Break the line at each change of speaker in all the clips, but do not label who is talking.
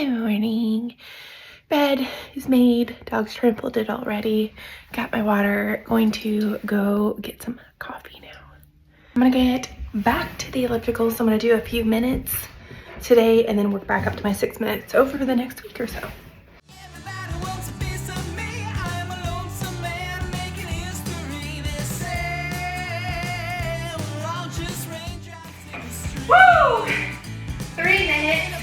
Good morning. Bed is made. Dog's trampled it already. Got my water. Going to go get some coffee now. I'm gonna get back to the ellipticals. I'm gonna do a few minutes today and then work back up to my 6 minutes over the next week or so. Woo! 3 minutes.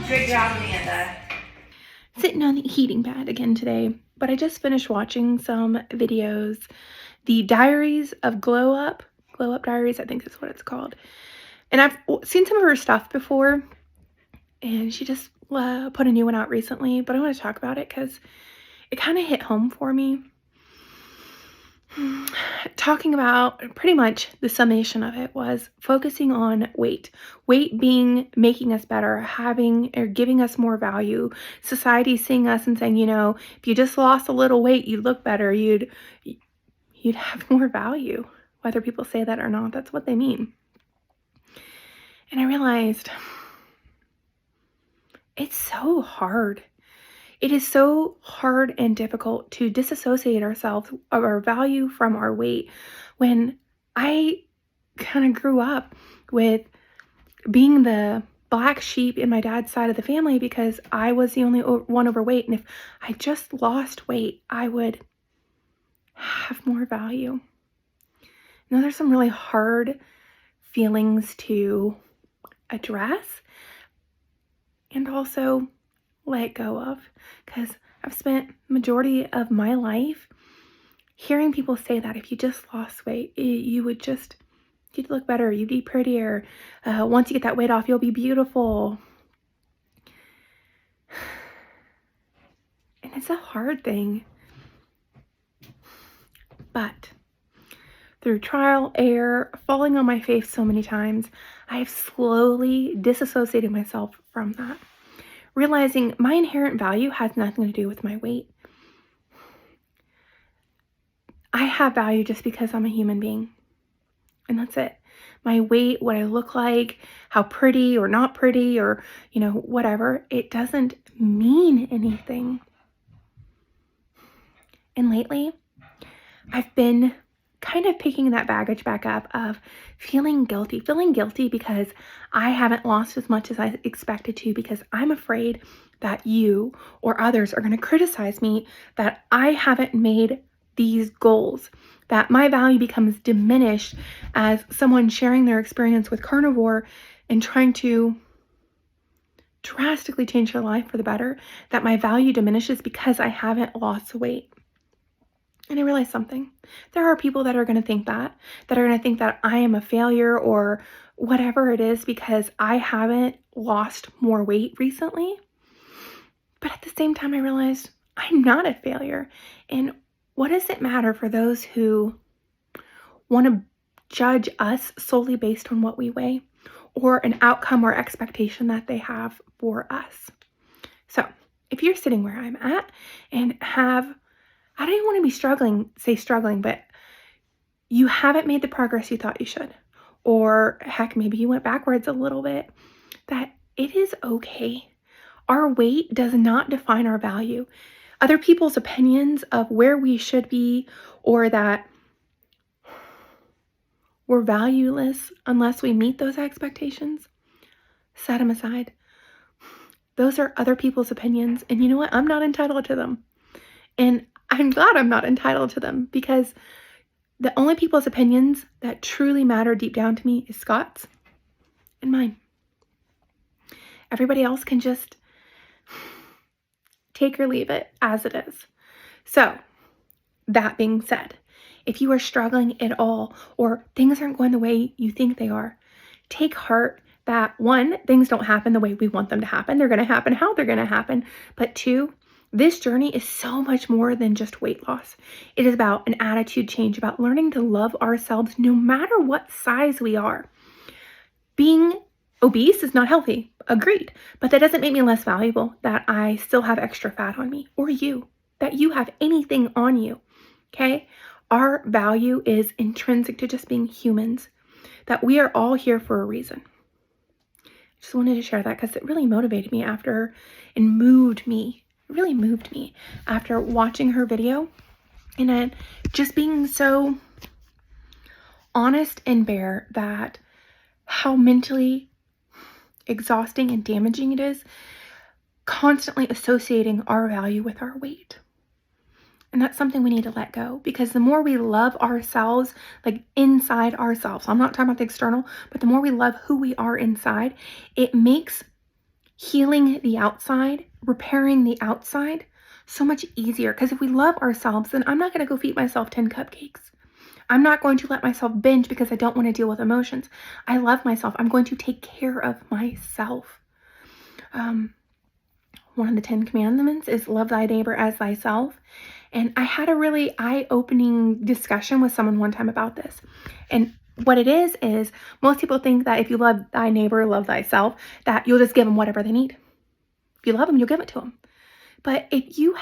Good job, Amanda. Sitting on the heating pad again today, but I just finished watching some videos. The Diaries of Glow Up Diaries, I think is what it's called. And I've seen some of her stuff before, and she just put a new one out recently, but I want to talk about it because it kind of hit home for me. Talking about pretty much the summation of it was focusing on weight being making us better, having or giving us more value. Society seeing us and saying, you know, if you just lost a little weight, you'd look better, you'd have more value. Whether people say that or not, that's what they mean. And I realized it's so hard. It is so hard and difficult to disassociate ourselves of our value from our weight when I kind of grew up with being the black sheep in my dad's side of the family because I was the only one overweight. And if I just lost weight, I would have more value. Now, there's some really hard feelings to address and also let go of, because I've spent majority of my life hearing people say that if you just lost weight, you'd look better, you'd be prettier. Once you get that weight off, you'll be beautiful. And it's a hard thing. But through trial, error, falling on my face so many times, I have slowly disassociated myself from that. Realizing my inherent value has nothing to do with my weight. I have value just because I'm a human being. And that's it. My weight, what I look like, how pretty or not pretty or, whatever, it doesn't mean anything. And lately, I've been kind of picking that baggage back up of feeling guilty because I haven't lost as much as I expected to, because I'm afraid that you or others are going to criticize me that I haven't made these goals, that my value becomes diminished as someone sharing their experience with carnivore and trying to drastically change their life for the better, that my value diminishes because I haven't lost weight. And I realized something. There are people that are going to think that are going to think that I am a failure or whatever it is because I haven't lost more weight recently. But at the same time, I realized I'm not a failure. And what does it matter for those who want to judge us solely based on what we weigh or an outcome or expectation that they have for us? So if you're sitting where I'm at and I don't even want to be struggling, but you haven't made the progress you thought you should. Or heck, maybe you went backwards a little bit. That it is okay. Our weight does not define our value. Other people's opinions of where we should be or that we're valueless unless we meet those expectations, set them aside. Those are other people's opinions. And you know what? I'm not entitled to them. And I'm glad I'm not entitled to them, because the only people's opinions that truly matter deep down to me is Scott's and mine. Everybody else can just take or leave it as it is. So, that being said, if you are struggling at all or things aren't going the way you think they are, take heart that 1, things don't happen the way we want them to happen. They're going to happen how they're going to happen. But 2, this journey is so much more than just weight loss. It is about an attitude change, about learning to love ourselves no matter what size we are. Being obese is not healthy, agreed, but that doesn't make me less valuable that I still have extra fat on me, or that you have anything on you, okay? Our value is intrinsic to just being humans, that we are all here for a reason. Just wanted to share that because it really motivated me after and moved me. It really moved me after watching her video and then just being so honest and bare that how mentally exhausting and damaging it is constantly associating our value with our weight. And that's something we need to let go, because the more we love ourselves, like inside ourselves, I'm not talking about the external, but the more we love who we are inside, it makes healing the outside, repairing the outside so much easier. Because if we love ourselves, then I'm not going to go feed myself 10 cupcakes. I'm not going to let myself binge because I don't want to deal with emotions. I love myself. I'm going to take care of myself. One of the 10 commandments is love thy neighbor as thyself. And I had a really eye-opening discussion with someone one time about this. And what it is most people think that if you love thy neighbor, love thyself, that you'll just give them whatever they need. If you love them, you'll give it to them. But if you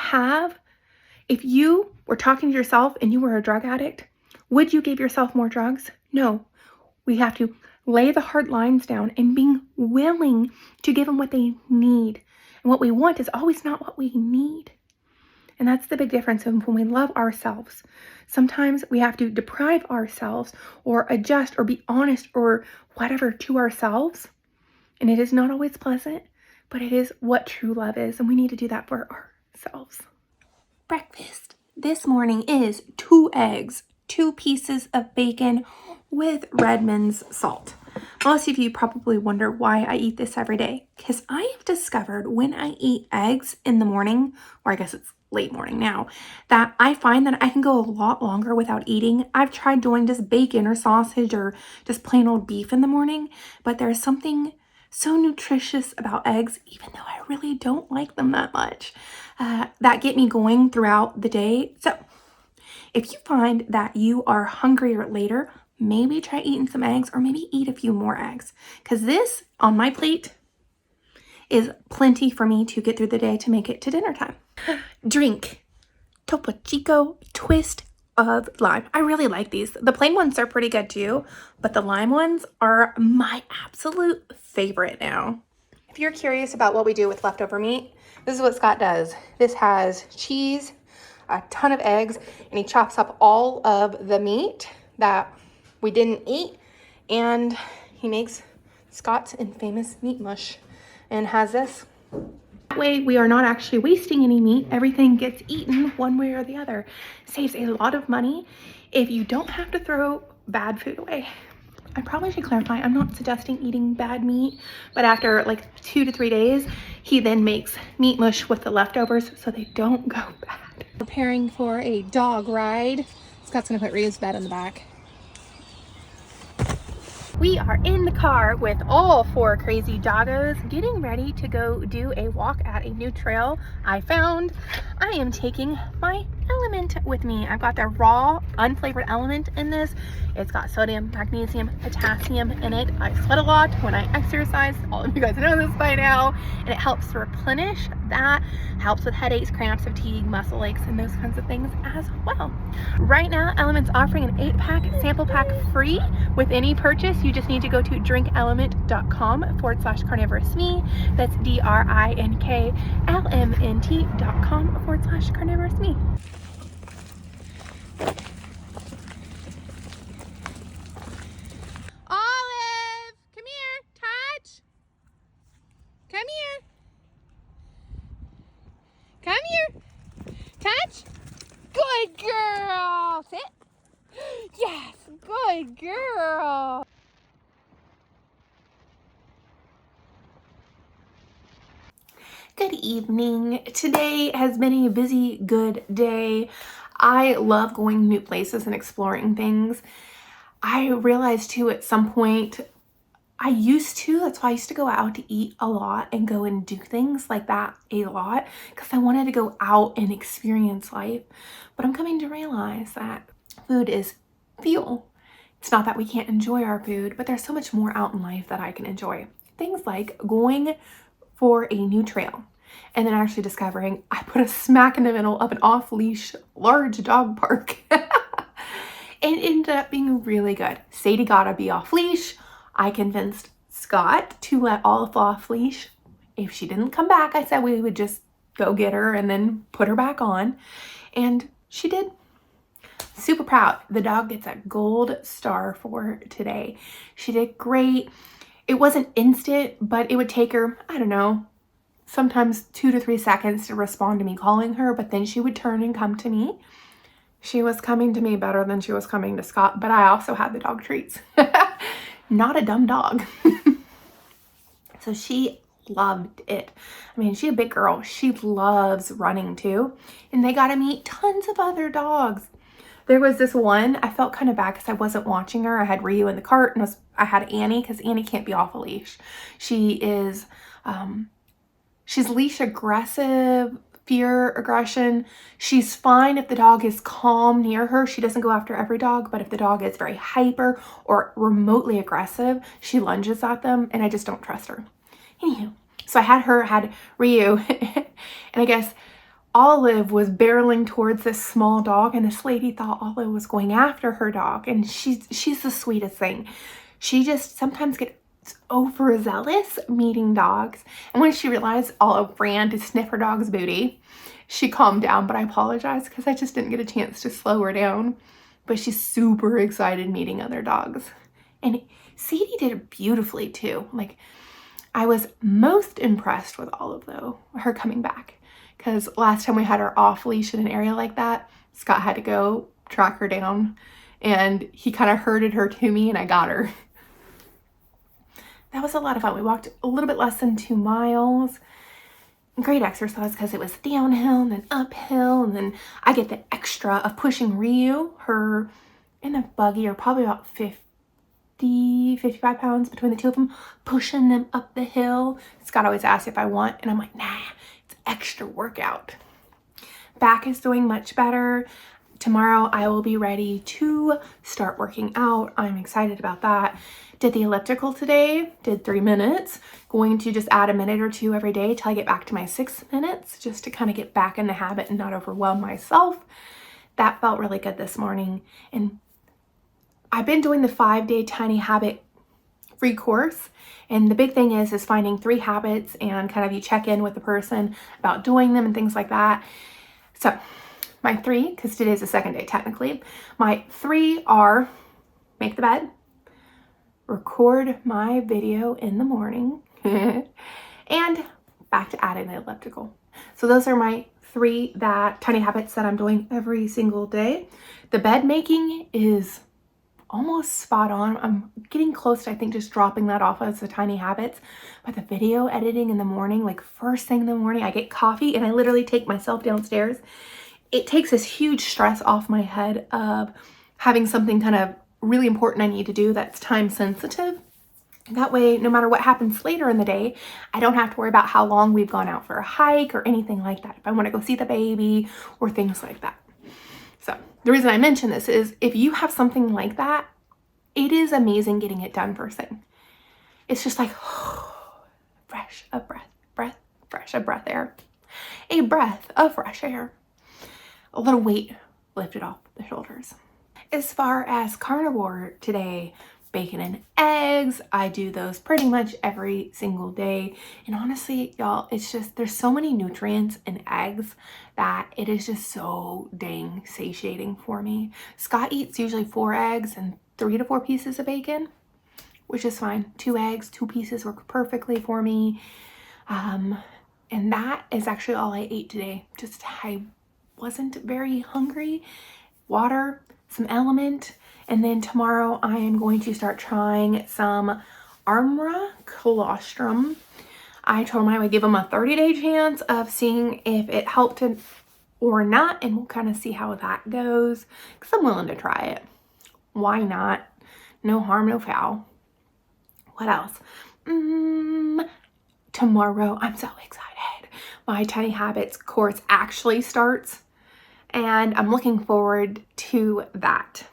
were talking to yourself and you were a drug addict, would you give yourself more drugs? No. We have to lay the hard lines down and being willing to give them what they need. And what we want is always not what we need. And that's the big difference when we love ourselves. Sometimes we have to deprive ourselves or adjust or be honest or whatever to ourselves. And it is not always pleasant, but it is what true love is. And we need to do that for ourselves. Breakfast this morning is 2 eggs, 2 pieces of bacon with Redmond's salt. Most of you probably wonder why I eat this every day, because I have discovered when I eat eggs in the morning, or I guess it's late morning now, that I find that I can go a lot longer without eating. I've tried doing just bacon or sausage or just plain old beef in the morning, but there's something so nutritious about eggs, even though I really don't like them that much, that get me going throughout the day. So if you find that you are hungrier later, maybe try eating some eggs or maybe eat a few more eggs, because this on my plate is plenty for me to get through the day to make it to dinner time. Drink Topo Chico twist of lime. I really like these. The plain ones are pretty good too, but the lime ones are my absolute favorite now. If you're curious about what we do with leftover meat, this is what Scott does. This has cheese, a ton of eggs, and he chops up all of the meat that we didn't eat, and he makes Scott's infamous meat mush and has this. That way we are not actually wasting any meat. Everything gets eaten one way or the other. Saves a lot of money if you don't have to throw bad food away. I probably should clarify, I'm not suggesting eating bad meat, but after like 2 to 3 days, he then makes meat mush with the leftovers so they don't go bad.
Preparing for a dog ride. Scott's gonna put Rhea's bed in the back.
We are in the car with all 4 crazy doggos getting ready to go do a walk at a new trail I found. I am taking my LMNT with me. I've got the raw, unflavored LMNT in this. It's got sodium, magnesium, potassium in it. I sweat a lot when I exercise. All of you guys know this by now. And it helps to replenish that. Helps with headaches, cramps, fatigue, muscle aches, and those kinds of things as well. Right now, LMNT's offering an 8-pack sample pack free with any purchase. You just need to go to drinklmnt.com/carnivore'sme. That's drinklmnt.com/carnivore'sme.
Olive, come here, touch. Come here. Come here. Touch. Good girl. Sit. Yes, good girl.
Good evening. Today has been a busy, good day. I love going new places and exploring things. I realized too at some point, that's why I used to go out to eat a lot and go and do things like that a lot, because I wanted to go out and experience life. But I'm coming to realize that food is fuel. It's not that we can't enjoy our food, but there's so much more out in life that I can enjoy. Things like going for a new trail and then actually discovering I put a smack in the middle of an off-leash large dog park. And it ended up being really good. Sadie gotta be off leash. I convinced Scott to let Olive off leash. If she didn't come back, I said we would just go get her and then put her back on. And she did. Super proud. The dog gets a gold star for today. She did great. It wasn't instant, but it would take her, I don't know, sometimes 2 to 3 seconds to respond to me calling her, but then she would turn and come to me. She was coming to me better than she was coming to Scott, but I also had the dog treats. Not a dumb dog. So she loved it. I mean, she's a big girl. She loves running too. And they got to meet tons of other dogs. There was this one, I felt kind of bad because I wasn't watching her. I had Ryu in the cart and I had Annie because Annie can't be off a leash. She is, she's leash aggressive, fear, aggression. She's fine if the dog is calm near her. She doesn't go after every dog, but if the dog is very hyper or remotely aggressive, she lunges at them and I just don't trust her. Anywho, so I had Ryu, and I guess Olive was barreling towards this small dog, and this lady thought Olive was going after her dog, and she's the sweetest thing. She just sometimes gets overzealous meeting dogs, and when she realized Olive ran to sniff her dog's booty, she calmed down, but I apologize because I just didn't get a chance to slow her down. But she's super excited meeting other dogs. And Sadie did it beautifully too. Like, I was most impressed with Olive though, her coming back. Because last time we had her off leash in an area like that, Scott had to go track her down and he kind of herded her to me and I got her. That was a lot of fun. We walked a little bit less than 2 miles. Great exercise because it was downhill and then uphill, and then I get the extra of pushing Ryu, her in the buggy, are probably about 55 pounds between the two of them, pushing them up the hill. Scott always asks if I want, and I'm like, nah, it's extra workout. Back is doing much better. Tomorrow I will be ready to start working out. I'm excited about that. Did the elliptical today, did 3 minutes. Going to just add a minute or 2 every day till I get back to my 6 minutes, just to kind of get back in the habit and not overwhelm myself. That felt really good this morning. And I've been doing the 5-day tiny habit free course. And the big thing is finding 3 habits and kind of you check in with the person about doing them and things like that. So my 3, because today's the 2nd day technically, my 3 are make the bed, record my video in the morning, and back to adding the elliptical. So those are my 3 tiny habits that I'm doing every single day. The bed making is almost spot on. I'm getting close to, I think, just dropping that off as the tiny habits. But the video editing in the morning, like first thing in the morning, I get coffee and I literally take myself downstairs. It takes this huge stress off my head of having something kind of really important I need to do that's time sensitive. That way, no matter what happens later in the day, I don't have to worry about how long we've gone out for a hike or anything like that. If I want to go see the baby or things like that. So the reason I mention this is if you have something like that, it is amazing getting it done first thing. It's just like fresh of breath, fresh of breath air. A breath of fresh air. A little weight lifted off the shoulders. As far as carnivore today, bacon and eggs, I do those pretty much every single day. And honestly, y'all, it's just, there's so many nutrients in eggs that it is just so dang satiating for me. Scott eats usually 4 eggs and 3 to 4 pieces of bacon, which is fine. 2 eggs, 2 pieces work perfectly for me. And that is actually all I ate today. Just, I wasn't very hungry. Water, some LMNT, and then tomorrow I am going to start trying some Armra colostrum. I told him I would give him a 30-day chance of seeing if it helped him or not, and we'll kind of see how that goes, because I'm willing to try it. Why not? No harm, no foul. What else? Tomorrow, I'm so excited. My Tiny Habits course actually starts, and I'm looking forward to that.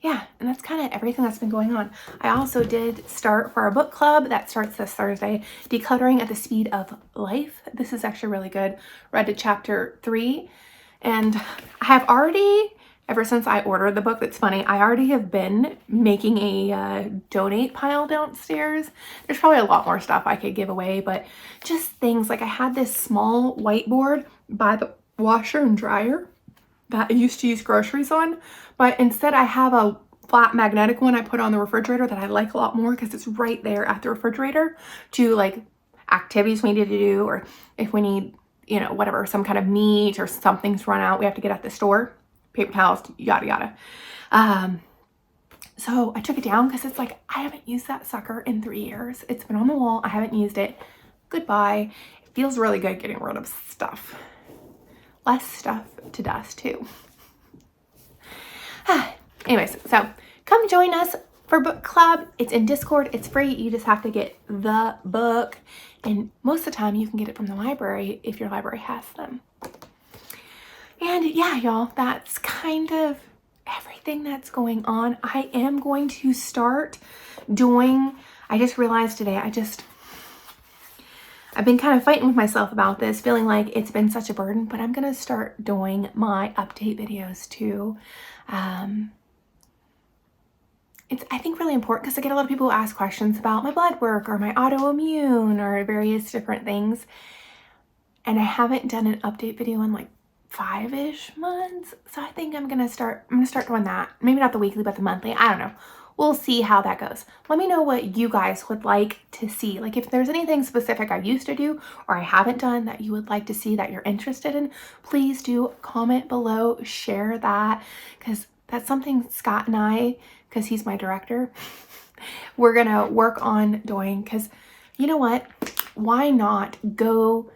Yeah, and that's kind of everything that's been going on. I also did start for our book club that starts this Thursday, Decluttering at the Speed of Life. This is actually really good. Read to chapter 3, and I have already ever since I ordered the book. That's funny. I already have been making a donate pile downstairs. There's probably a lot more stuff I could give away, but just things like I had this small whiteboard by the washer and dryer that I used to use groceries on, but instead I have a flat magnetic one I put on the refrigerator that I like a lot more because it's right there at the refrigerator to like activities we need to do, or if we need, you know, whatever, some kind of meat or something's run out, we have to get at the store, paper towels, yada yada. So I took it down because it's like, I haven't used that sucker in 3 years. It's been on the wall. I haven't used it. Goodbye. It feels really good getting rid of stuff. Less stuff to dust too. Anyways, so come join us for book club. It's in Discord. It's free. You just have to get the book. And most of the time you can get it from the library if your library has them. And yeah, y'all, that's kind of everything that's going on. I am going to start doing, I just realized today, I've been kind of fighting with myself about this, feeling like it's been such a burden, but I'm going to start doing my update videos too. It's, I think, really important because I get a lot of people who ask questions about my blood work or my autoimmune or various different things. And I haven't done an update video in like 5-ish months. So I think I'm gonna start doing that. Maybe not the weekly, but the monthly. I don't know. We'll see how that goes. Let me know what you guys would like to see. Like if there's anything specific I used to do or I haven't done that you would like to see that you're interested in, please do comment below, share that, because that's something Scott and I, because he's my director, we're gonna work on doing, because you know what? Why not go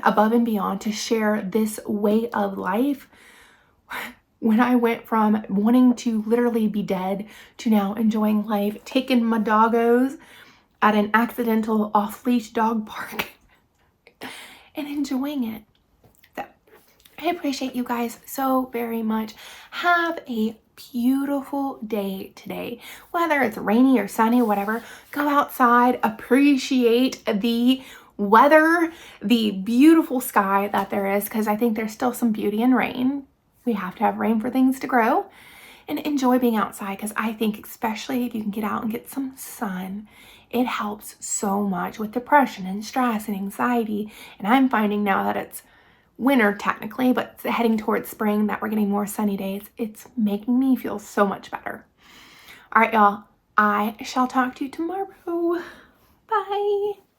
above and beyond to share this way of life when I went from wanting to literally be dead to now enjoying life, taking my doggos at an accidental off-leash dog park and enjoying it. So I appreciate you guys so very much. Have a beautiful day today, whether it's rainy or sunny, whatever. Go outside, appreciate the weather, the beautiful sky that there is, because I think there's still some beauty in rain. We have to have rain for things to grow, and enjoy being outside, because I think especially if you can get out and get some sun, it helps so much with depression and stress and anxiety. And I'm finding now that it's winter technically, but it's heading towards spring, that we're getting more sunny days. It's making me feel so much better. All right, y'all, I shall talk to you tomorrow. Bye.